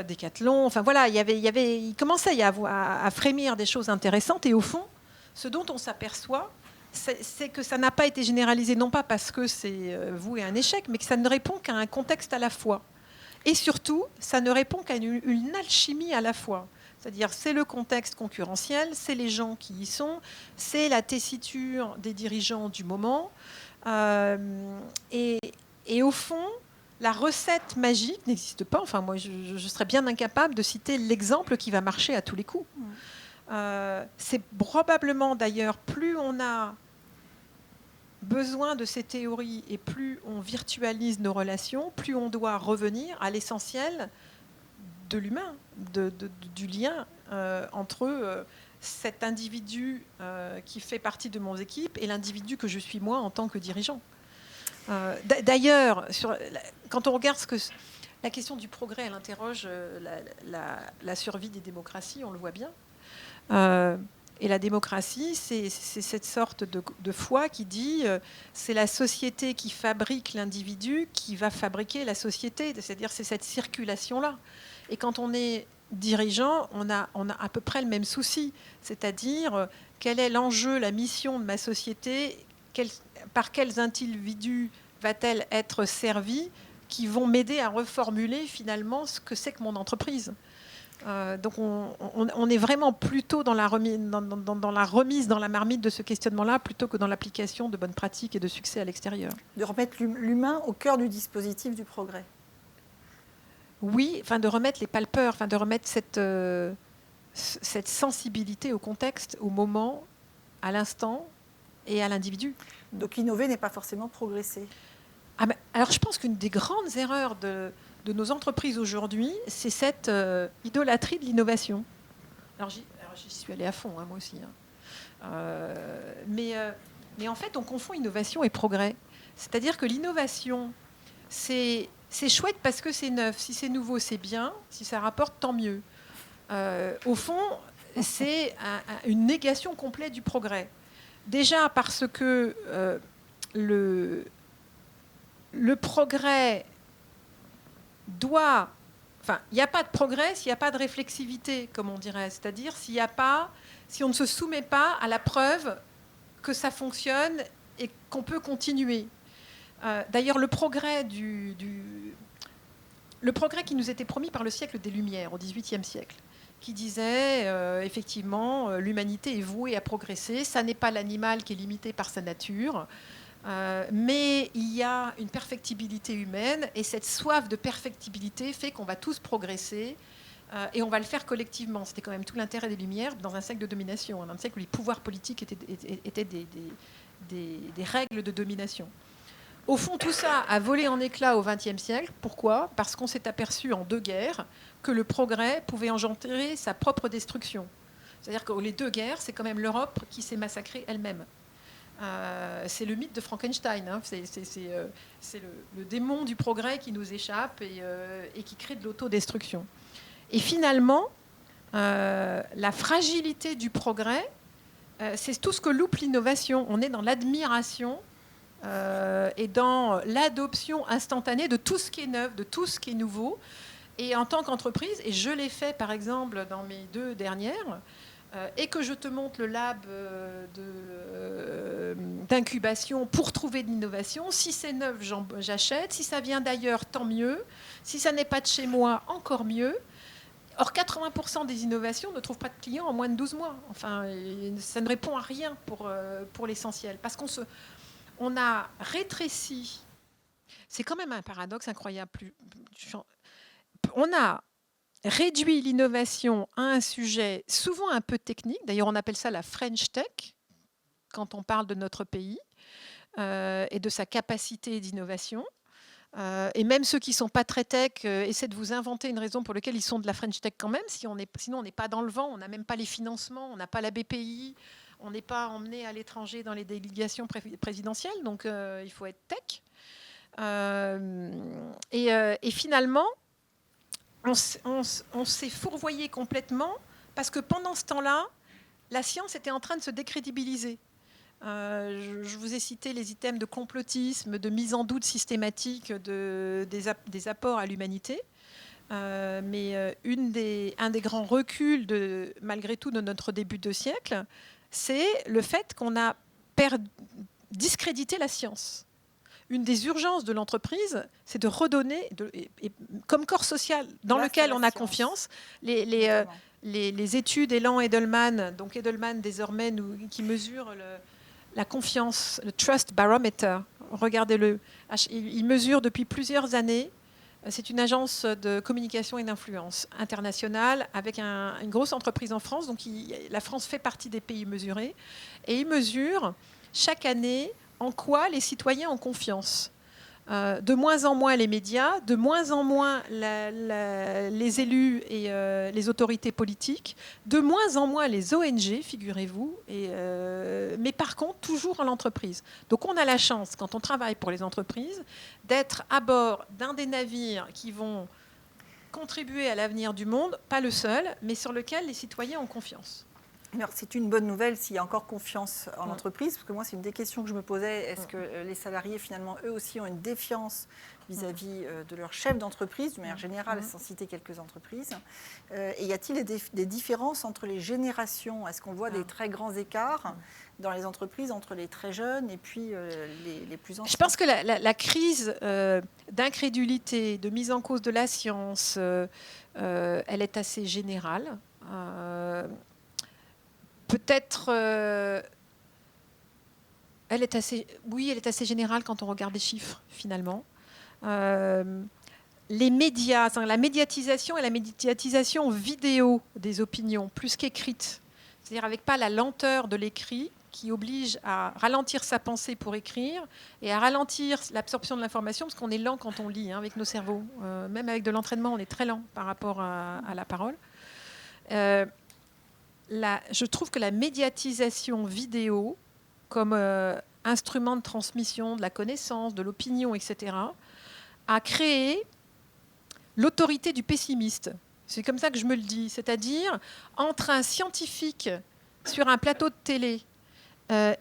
Speaker 3: Décathlon, enfin voilà, il commençait à frémir des choses intéressantes et au fond, ce dont on s'aperçoit, c'est que ça n'a pas été généralisé, non pas parce que c'est voué à un échec, mais que ça ne répond qu'à un contexte à la fois. Et surtout, ça ne répond qu'à une alchimie à la fois. C'est-à-dire, c'est le contexte concurrentiel, c'est les gens qui y sont, c'est la tessiture des dirigeants du moment. Et au fond, la recette magique n'existe pas. Enfin, moi, je serais bien incapable de citer l'exemple qui va marcher à tous les coups. C'est probablement, d'ailleurs, plus on a besoin de ces théories et plus on virtualise nos relations, plus on doit revenir à l'essentiel de l'humain, du lien entre cet individu qui fait partie de mon équipe et l'individu que je suis moi en tant que dirigeant. D'ailleurs, quand on regarde la question du progrès, elle interroge la survie des démocraties, on le voit bien. Et la démocratie, c'est cette sorte de foi qui dit c'est la société qui fabrique l'individu qui va fabriquer la société. C'est-à-dire c'est cette circulation-là. Et quand on est dirigeant, on a à peu près le même souci. C'est-à-dire quel est l'enjeu, la mission de ma société, par quels individus va-t-elle être servie qui vont m'aider à reformuler finalement ce que c'est que mon entreprise. Donc on est vraiment plutôt dans la remise dans la marmite de ce questionnement-là plutôt que dans l'application de bonnes pratiques et de succès à l'extérieur.
Speaker 1: De remettre l'humain au cœur du dispositif du progrès.
Speaker 3: oui, enfin de remettre les palpeurs, enfin de remettre cette sensibilité au contexte, au moment, à l'instant et à l'individu.
Speaker 1: Donc innover n'est pas forcément progresser.
Speaker 3: Alors je pense qu'une des grandes erreurs de nos entreprises aujourd'hui, c'est cette idolâtrie de l'innovation. Alors j'y suis allée à fond, hein, moi aussi. Hein. Mais en fait, on confond innovation et progrès. C'est-à-dire que l'innovation, c'est chouette parce que c'est neuf. Si c'est nouveau, c'est bien. Si ça rapporte, tant mieux. Au fond, c'est une négation complète du progrès. Déjà parce que le progrès doit... Enfin, il n'y a pas de progrès s'il n'y a pas de réflexivité, comme on dirait. C'est-à-dire si on ne se soumet pas à la preuve que ça fonctionne et qu'on peut continuer. D'ailleurs, le progrès qui nous était promis par le siècle des Lumières, au XVIIIe siècle, qui disait effectivement l'humanité est vouée à progresser, ça n'est pas l'animal qui est limité par sa nature, mais il y a une perfectibilité humaine et cette soif de perfectibilité fait qu'on va tous progresser et on va le faire collectivement. C'était quand même tout l'intérêt des Lumières dans un siècle de domination, dans un siècle où les pouvoirs politiques étaient des règles de domination. Au fond, tout ça a volé en éclats au XXe siècle. Pourquoi ? Parce qu'on s'est aperçu en 2 guerres que le progrès pouvait engendrer sa propre destruction. C'est-à-dire que les 2 guerres, c'est quand même l'Europe qui s'est massacrée elle-même. C'est le mythe de Frankenstein. Hein. C'est le démon du progrès qui nous échappe et qui crée de l'autodestruction. Et finalement, la fragilité du progrès, c'est tout ce que loupe l'innovation. On est dans l'admiration et dans l'adoption instantanée de tout ce qui est neuf, de tout ce qui est nouveau. Et en tant qu'entreprise, et je l'ai fait par exemple dans mes 2 dernières, et que je te montre le lab d'incubation pour trouver de l'innovation, si c'est neuf, j'achète. Si ça vient d'ailleurs, tant mieux. Si ça n'est pas de chez moi, encore mieux. Or, 80% des innovations ne trouvent pas de clients en moins de 12 mois. Enfin, ça ne répond à rien pour l'essentiel. Parce qu'on a rétréci. C'est quand même un paradoxe incroyable. On a réduit l'innovation à un sujet souvent un peu technique. D'ailleurs, on appelle ça la French Tech quand on parle de notre pays et de sa capacité d'innovation. Et même ceux qui ne sont pas très tech essaient de vous inventer une raison pour laquelle ils sont de la French Tech quand même. Sinon, on n'est pas dans le vent, on n'a même pas les financements, on n'a pas la BPI, on n'est pas emmené à l'étranger dans les délégations présidentielles. Donc, il faut être tech. Et finalement, on s'est fourvoyé complètement parce que pendant ce temps-là, la science était en train de se décrédibiliser. Je vous ai cité les items de complotisme, de mise en doute systématique des apports à l'humanité. Mais un des grands reculs, malgré tout, de notre début de siècle, c'est le fait qu'on a discrédité la science. Une des urgences de l'entreprise, c'est de redonner, comme corps social dans lequel on a confiance, les études Elan-Edelman, donc Edelman désormais qui mesure la confiance, le Trust Barometer. Regardez-le. Il mesure depuis plusieurs années. C'est une agence de communication et d'influence internationale avec une grosse entreprise en France. Donc la France fait partie des pays mesurés. Et il mesure chaque année en quoi les citoyens ont confiance. De moins en moins les médias, de moins en moins les élus et les autorités politiques, de moins en moins les ONG, figurez-vous, mais par contre toujours en l'entreprise. Donc on a la chance, quand on travaille pour les entreprises, d'être à bord d'un des navires qui vont contribuer à l'avenir du monde, pas le seul, mais sur lequel les citoyens ont confiance.
Speaker 1: Alors, c'est une bonne nouvelle s'il y a encore confiance en l'entreprise, parce que moi, c'est une des questions que je me posais. Est-ce que les salariés, finalement, eux aussi, ont une défiance vis-à-vis de leur chef d'entreprise, de manière générale, sans citer quelques entreprises? Et y a-t-il des différences entre les générations? Est-ce qu'on voit des très grands écarts dans les entreprises entre les très jeunes et puis les plus anciens?
Speaker 3: Je pense que la crise d'incrédulité, de mise en cause de la science, elle est assez générale. Peut-être, elle est assez générale quand on regarde les chiffres, finalement. les médias, la médiatisation et la médiatisation vidéo des opinions, plus qu'écrite. C'est-à-dire avec pas la lenteur de l'écrit qui oblige à ralentir sa pensée pour écrire et à ralentir l'absorption de l'information, parce qu'on est lent quand on lit avec nos cerveaux. Même avec de l'entraînement, on est très lent par rapport à la parole. Je trouve que la médiatisation vidéo, comme instrument de transmission de la connaissance, de l'opinion, etc., a créé l'autorité du pessimiste. C'est comme ça que je me le dis. C'est-à-dire, entre un scientifique sur un plateau de télé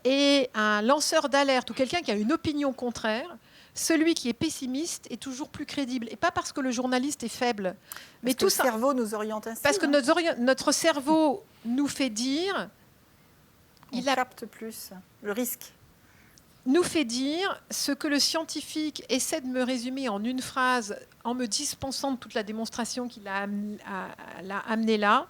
Speaker 3: et un lanceur d'alerte ou quelqu'un qui a une opinion contraire, celui qui est pessimiste est toujours plus crédible. Et pas parce que le journaliste est faible. Mais
Speaker 1: tout ça, le cerveau nous oriente ainsi.
Speaker 3: Parce que notre cerveau nous fait dire...
Speaker 1: On capte plus le risque.
Speaker 3: Nous fait dire ce que le scientifique essaie de me résumer en une phrase en me dispensant de toute la démonstration qu'il a amenée là.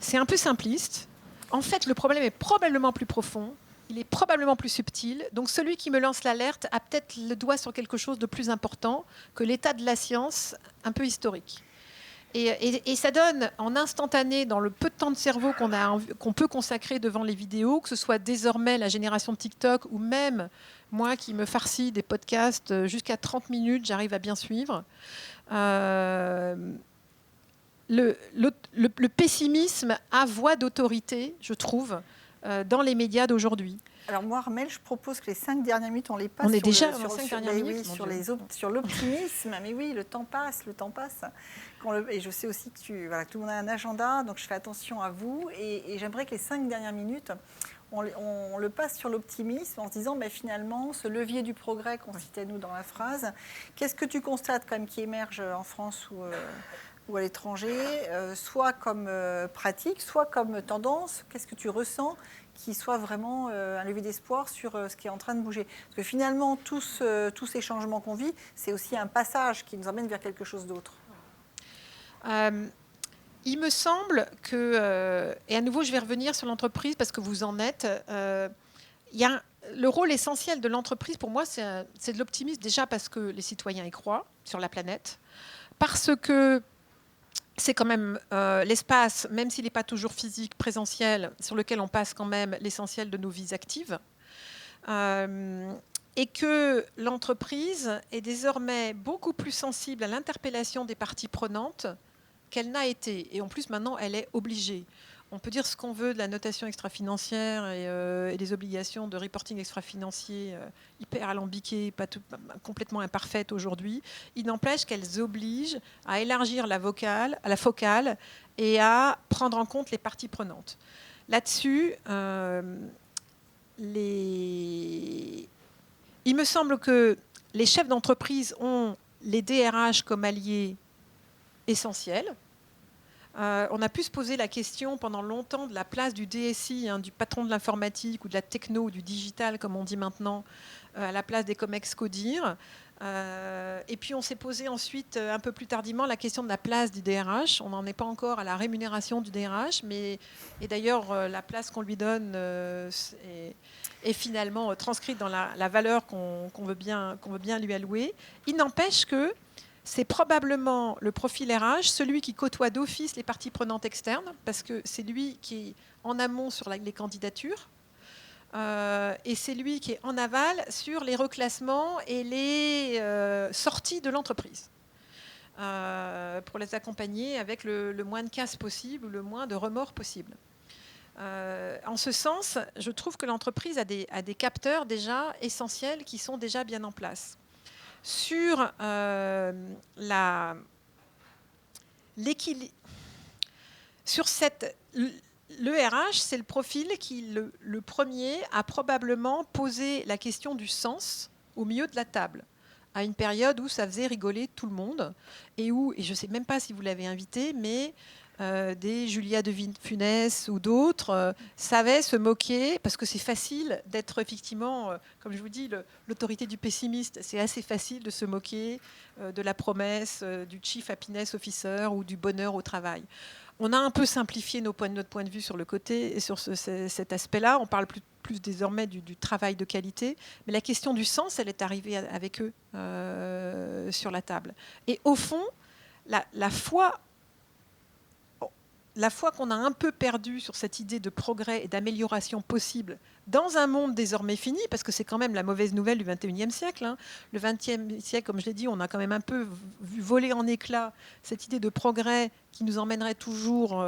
Speaker 3: C'est un peu simpliste. En fait, le problème est probablement plus profond, il est probablement plus subtil. Donc celui qui me lance l'alerte a peut-être le doigt sur quelque chose de plus important que l'état de la science un peu historique. Et ça donne en instantané, dans le peu de temps de cerveau qu'on peut consacrer devant les vidéos, que ce soit désormais la génération de TikTok ou même moi qui me farcis des podcasts jusqu'à 30 minutes, j'arrive à bien suivre. Le pessimisme a voix d'autorité, je trouve, dans les médias d'aujourd'hui.
Speaker 1: Alors moi, Armelle, je propose que les 5 dernières minutes, on les passe.
Speaker 3: On est déjà dans 5 dernières minutes.
Speaker 1: Sur l'optimisme. Mais oui, le temps passe. Et je sais aussi que tout le monde a un agenda, donc je fais attention à vous. Et j'aimerais que les 5 dernières minutes, on le passe sur l'optimisme en se disant, finalement, ce levier du progrès qu'on citait nous dans la phrase, qu'est-ce que tu constates quand même qui émerge en France ou à l'étranger, soit comme pratique, soit comme tendance? Qu'est-ce que tu ressens qui soit vraiment un levier d'espoir sur ce qui est en train de bouger? Parce que finalement, tous ces changements qu'on vit, c'est aussi un passage qui nous emmène vers quelque chose d'autre.
Speaker 3: Il me semble que, et à nouveau je vais revenir sur l'entreprise parce que vous en êtes, le rôle essentiel de l'entreprise pour moi c'est de l'optimisme, déjà parce que les citoyens y croient sur la planète, parce que c'est quand même l'espace, même s'il n'est pas toujours physique, présentiel, sur lequel on passe quand même l'essentiel de nos vies actives. Et que l'entreprise est désormais beaucoup plus sensible à l'interpellation des parties prenantes qu'elle n'a été. Et en plus, maintenant, elle est obligée. On peut dire ce qu'on veut de la notation extra-financière et des obligations de reporting extra-financier hyper alambiquées, complètement imparfaites aujourd'hui. Il n'empêche qu'elles obligent à élargir la focale et à prendre en compte les parties prenantes. Là-dessus, il me semble que les chefs d'entreprise ont les DRH comme alliés essentiels. On a pu se poser la question pendant longtemps de la place du DSI, du patron de l'informatique ou de la techno ou du digital, comme on dit maintenant, à la place des COMEX CODIR. Et puis on s'est posé ensuite, un peu plus tardivement, la question de la place du DRH. On n'en est pas encore à la rémunération du DRH, et d'ailleurs la place qu'on lui donne est finalement transcrite dans la valeur qu'on veut bien lui allouer. Il n'empêche que c'est probablement le profil RH, celui qui côtoie d'office les parties prenantes externes, parce que c'est lui qui est en amont sur les candidatures, et c'est lui qui est en aval sur les reclassements et les sorties de l'entreprise, pour les accompagner avec le moins de casse possible, le moins de remords possible. En ce sens, je trouve que l'entreprise a des capteurs déjà essentiels qui sont déjà bien en place. Sur l'équilibre, le RH, c'est le profil qui, le premier, a probablement posé la question du sens au milieu de la table, à une période où ça faisait rigoler tout le monde, et je ne sais même pas si vous l'avez invité, mais des Julia de Funès ou d'autres savaient se moquer, parce que c'est facile d'être effectivement, comme je vous dis, l'autorité du pessimiste. C'est assez facile de se moquer de la promesse du Chief Happiness Officer ou du bonheur au travail. On a un peu simplifié notre point de vue sur le côté et sur cet aspect-là. On parle plus désormais du travail de qualité. Mais la question du sens, elle est arrivée avec eux sur la table. Et au fond, la foi qu'on a un peu perdue sur cette idée de progrès et d'amélioration possible dans un monde désormais fini, parce que c'est quand même la mauvaise nouvelle du XXIe siècle. Hein. Le XXe siècle, comme je l'ai dit, on a quand même un peu vu voler en éclats cette idée de progrès qui nous emmènerait toujours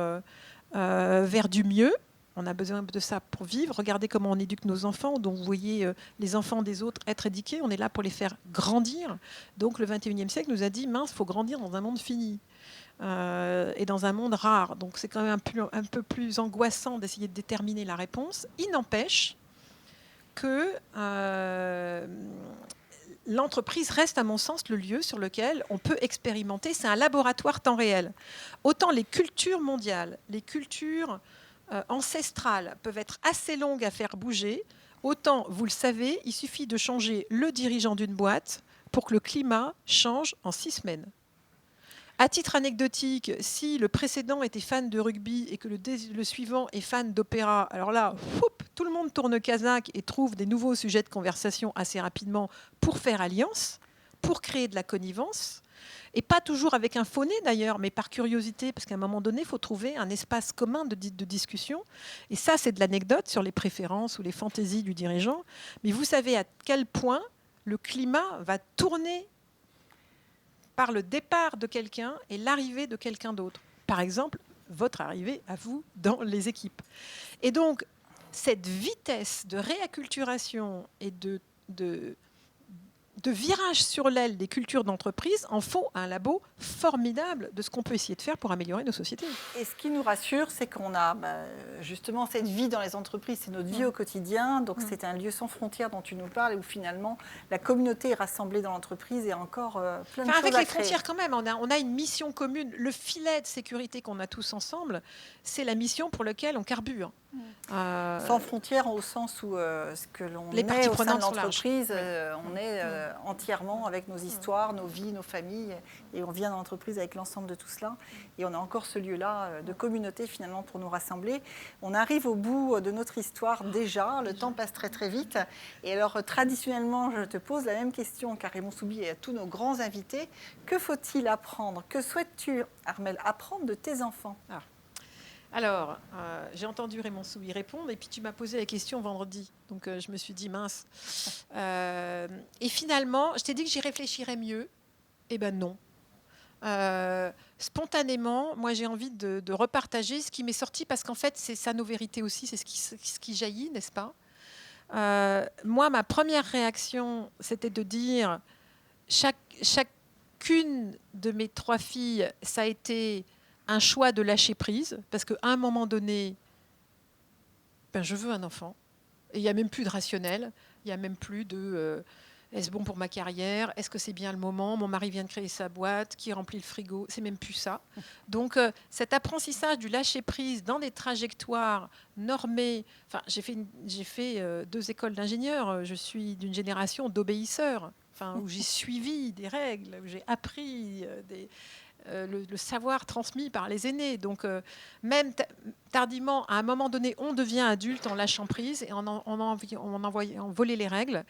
Speaker 3: vers du mieux. On a besoin de ça pour vivre. Regardez comment on éduque nos enfants. Donc vous voyez les enfants des autres être éduqués. On est là pour les faire grandir. Donc le XXIe siècle nous a dit, mince, il faut grandir dans un monde fini. Et dans un monde rare. Donc c'est quand même un peu plus angoissant d'essayer de déterminer la réponse. Il n'empêche que l'entreprise reste, à mon sens, le lieu sur lequel on peut expérimenter. C'est un laboratoire temps réel. Autant les cultures mondiales, les cultures ancestrales peuvent être assez longues à faire bouger, autant, vous le savez, il suffit de changer le dirigeant d'une boîte pour que le climat change en 6 semaines. À titre anecdotique, si le précédent était fan de rugby et que le suivant est fan d'opéra, alors là, tout le monde tourne Kazakh et trouve des nouveaux sujets de conversation assez rapidement pour faire alliance, pour créer de la connivence, et pas toujours avec un faux nez d'ailleurs, mais par curiosité, parce qu'à un moment donné, il faut trouver un espace commun de discussion. Et ça, c'est de l'anecdote sur les préférences ou les fantaisies du dirigeant. Mais vous savez à quel point le climat va tourner par le départ de quelqu'un et l'arrivée de quelqu'un d'autre. Par exemple, votre arrivée à vous dans les équipes. Et donc, cette vitesse de réacculturation et de virage sur l'aile des cultures d'entreprise en font un labo formidable de ce qu'on peut essayer de faire pour améliorer nos sociétés.
Speaker 1: Et ce qui nous rassure, c'est qu'on a justement cette vie dans les entreprises, c'est notre vie au quotidien, donc c'est un lieu sans frontières dont tu nous parles, et où finalement la communauté est rassemblée dans l'entreprise et encore plein de choses à créer.
Speaker 3: Avec les frontières quand même, on a une mission commune. Le filet de sécurité qu'on a tous ensemble, c'est la mission pour laquelle on carbure.
Speaker 1: Sans frontières au sens où ce que l'on est au sein de l'entreprise, on est entièrement avec nos histoires, nos vies, nos familles, et on vient dans l'entreprise avec l'ensemble de tout cela. Et on a encore ce lieu-là de communauté finalement pour nous rassembler. On arrive au bout de notre histoire déjà, le temps passe très très vite. Et alors traditionnellement, je te pose la même question qu'à Raymond Soubi et à tous nos grands invités. Que faut-il apprendre? Que souhaites-tu, Armelle, apprendre de tes enfants?
Speaker 3: Alors, j'ai entendu Raymond Soubi répondre et puis tu m'as posé la question vendredi. Donc, je me suis dit, mince. Et finalement, je t'ai dit que j'y réfléchirais mieux. Eh ben non. Spontanément, moi, j'ai envie de repartager ce qui m'est sorti parce qu'en fait, c'est ça nos vérités aussi, c'est ce qui jaillit, n'est-ce pas? Moi, ma première réaction, c'était de dire chacune de mes 3 filles, ça a été un choix de lâcher prise, parce qu'à un moment donné, je veux un enfant. Et il n'y a même plus de rationnel, il n'y a même plus de est-ce bon pour ma carrière, est-ce que c'est bien le moment, mon mari vient de créer sa boîte, qui remplit le frigo, c'est même plus ça. Donc cet apprentissage du lâcher prise dans des trajectoires normées, j'ai fait 2 écoles d'ingénieurs, je suis d'une génération d'obéisseurs, où j'ai suivi des règles, où j'ai appris le savoir transmis par les aînés. Donc, même tardivement, à un moment donné, on devient adulte en lâchant prise et en envoyant voler les règles.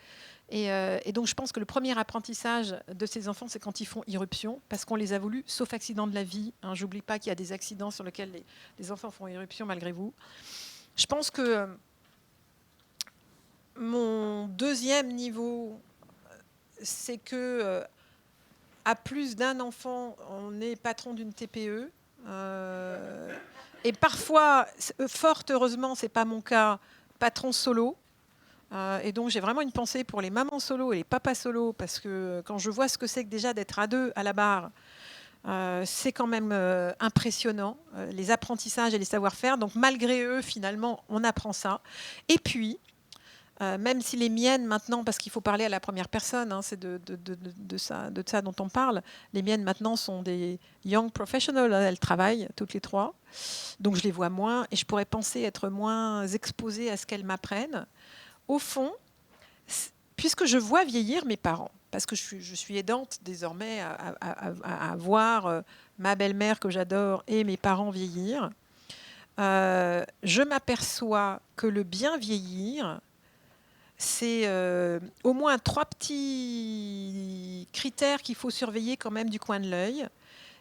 Speaker 3: Et donc, je pense que le premier apprentissage de ces enfants, c'est quand ils font irruption, parce qu'on les a voulu, sauf accident de la vie. Hein, j'oublie pas qu'il y a des accidents sur lesquels les enfants font irruption malgré vous. Je pense que mon deuxième niveau, c'est que à plus d'un enfant, on est patron d'une TPE. Et parfois, fort heureusement, ce n'est pas mon cas, patron solo. Et donc, j'ai vraiment une pensée pour les mamans solo et les papas solo, parce que quand je vois ce que c'est que déjà d'être à 2 à la barre, c'est quand même impressionnant, les apprentissages et les savoir-faire. Donc, malgré eux, finalement, on apprend ça. Et puis, même si les miennes maintenant, parce qu'il faut parler à la première personne, hein, c'est de ça dont on parle, les miennes maintenant sont des young professionals, hein, elles travaillent toutes les trois, donc je les vois moins et je pourrais penser être moins exposée à ce qu'elles m'apprennent. Au fond, puisque je vois vieillir mes parents, parce que je suis aidante désormais à voir ma belle-mère que j'adore et mes parents vieillir, je m'aperçois que le bien vieillir, c'est au moins 3 petits critères qu'il faut surveiller quand même du coin de l'œil.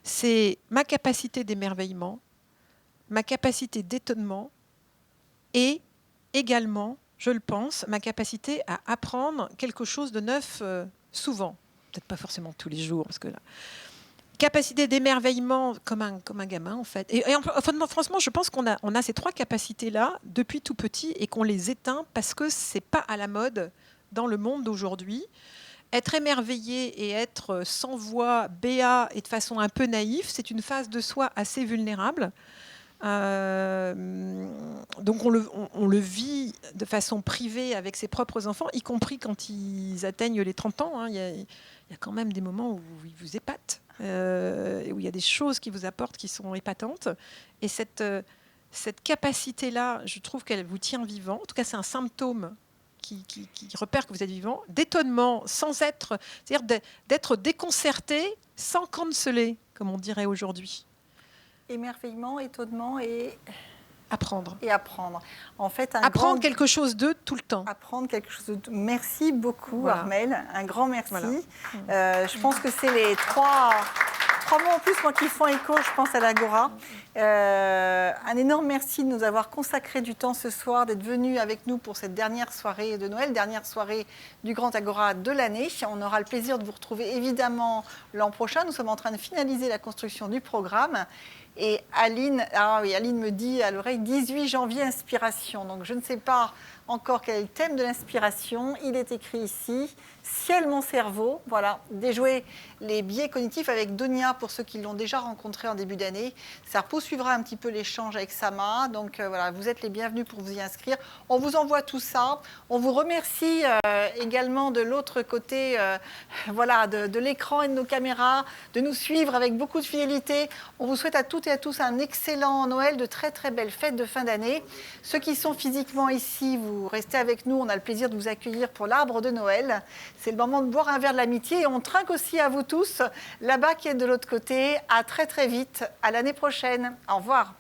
Speaker 3: C'est ma capacité d'émerveillement, ma capacité d'étonnement et également, je le pense, ma capacité à apprendre quelque chose de neuf souvent. Peut-être pas forcément tous les jours, parce que là, capacité d'émerveillement comme un gamin en fait. Et franchement, je pense qu'on a ces 3 capacités-là depuis tout petit et qu'on les éteint parce que c'est pas à la mode dans le monde d'aujourd'hui. Être émerveillé et être sans voix, béat et de façon un peu naïf, c'est une phase de soi assez vulnérable. Donc on le vit de façon privée avec ses propres enfants, y compris quand ils atteignent les 30 ans. Hein. Il y a quand même des moments où ils vous épatent, où il y a des choses qui vous apportent qui sont épatantes. Et cette capacité-là, je trouve qu'elle vous tient vivant. En tout cas, c'est un symptôme qui repère que vous êtes vivant. D'étonnement, c'est-à-dire d'être déconcerté sans canceler, comme on dirait aujourd'hui.
Speaker 1: Émerveillement, étonnement et
Speaker 3: apprendre.
Speaker 1: Et apprendre. En fait,
Speaker 3: apprendre quelque chose d'eux tout le temps.
Speaker 1: Apprendre quelque chose d'eux. Merci beaucoup, Armelle. Un grand merci.
Speaker 3: Voilà.
Speaker 1: Je pense que c'est les 3 mots en plus, moi, qui font écho, je pense, à l'Agora. Un énorme merci de nous avoir consacré du temps ce soir, d'être venus avec nous pour cette dernière soirée de Noël, dernière soirée du Grand Agora de l'année. On aura le plaisir de vous retrouver évidemment l'an prochain. Nous sommes en train de finaliser la construction du programme. Et Aline me dit à l'oreille 18 janvier, inspiration. Donc je ne sais pas encore quel est le thème de l'inspiration. Il est écrit ici, ciel mon cerveau. Voilà, déjouer les biais cognitifs avec Donia pour ceux qui l'ont déjà rencontré en début d'année. Ça poursuivra un petit peu l'échange avec Sama. Donc voilà, vous êtes les bienvenus pour vous y inscrire. On vous envoie tout ça. On vous remercie également de l'autre côté de l'écran et de nos caméras, de nous suivre avec beaucoup de fidélité. On vous souhaite à toutes et à tous un excellent Noël, de très très belles fêtes de fin d'année. Ceux qui sont physiquement ici, vous restez avec nous. On a le plaisir de vous accueillir pour l'arbre de Noël. C'est le moment de boire un verre de l'amitié et on trinque aussi à vous tous là-bas qui est de l'autre côté. À très très vite, à l'année prochaine. Au revoir.